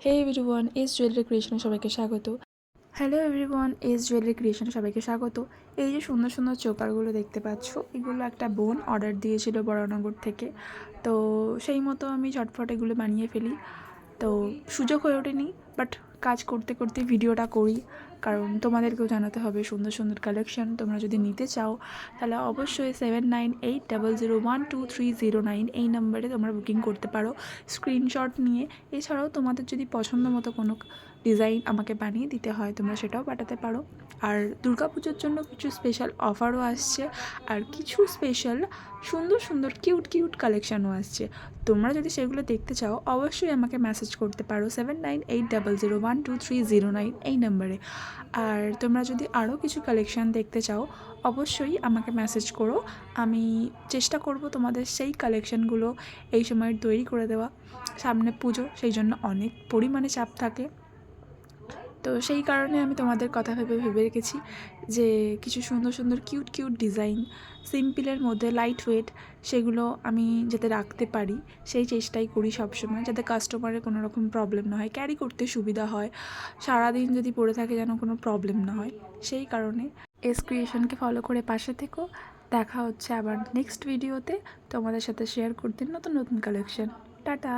হে everyone, S jewellery ক্রিয়েশনে সবাইকে স্বাগত। Hello everyone, S jewellery ক্রিয়েশনে সবাইকে স্বাগত। এই যে সুন্দর সুন্দর চোকারগুলো দেখতে পাচ্ছ, এগুলো একটা বোন অর্ডার দিয়েছিল বড়নগর থেকে। তো সেই মতো আমি ঝটফট এগুলো বানিয়ে ফেলি। তো সুযোগ হয়ে ওঠেনি, বাট কাজ করতে করতে ভিডিওটা করি, কারণ তোমাদেরকেও জানাতে হবে সুন্দর সুন্দর কালেকশন। তোমরা যদি নিতে চাও তাহলে অবশ্যই 7980012309 এই নাম্বারে তোমরা বুকিং করতে পারো স্ক্রিনশট নিয়ে। এছাড়াও তোমাদের যদি পছন্দ মতো কোনো ডিজাইন আমাকে বানিয়ে দিতে হয়, তোমরা সেটাও পাঠাতে পারো। আর দুর্গাপুজোর জন্য কিছু স্পেশাল অফারও আসছে, আর কিছু স্পেশাল সুন্দর সুন্দর কিউট কিউট কালেকশানও আসছে। তোমরা যদি সেগুলো দেখতে চাও অবশ্যই আমাকে মেসেজ করতে পারো 7980012309 এই নাম্বারে। আর তোমরা যদি আরও কিছু কালেকশান দেখতে চাও অবশ্যই আমাকে মেসেজ করো, আমি চেষ্টা করব তোমাদের সেই কালেকশানগুলো এই সময় তৈরি করে দেওয়া। সামনে পুজো, সেই জন্য অনেক পরিমাণে চাপ থাকে। তো সেই কারণে আমি তোমাদের কথা ভেবে রেখেছি যে কিছু সুন্দর সুন্দর কিউট কিউট ডিজাইন সিম্পলের মধ্যে লাইট ওয়েট, সেগুলো আমি যাতে রাখতে পারি সেই চেষ্টাই করি সবসময়, যাতে কাস্টমারের কোনো রকম প্রবলেম না হয়, ক্যারি করতে সুবিধা হয়, সারাদিন যদি পরে থাকে যেন কোনো প্রবলেম না হয়। সেই কারণে এস ক্রিয়েশনকে ফলো করে পাশে থেকো। দেখা হচ্ছে আবার নেক্সট ভিডিওতে তোমাদের সাথে শেয়ার করতে নতুন নতুন কালেকশন। টাটা।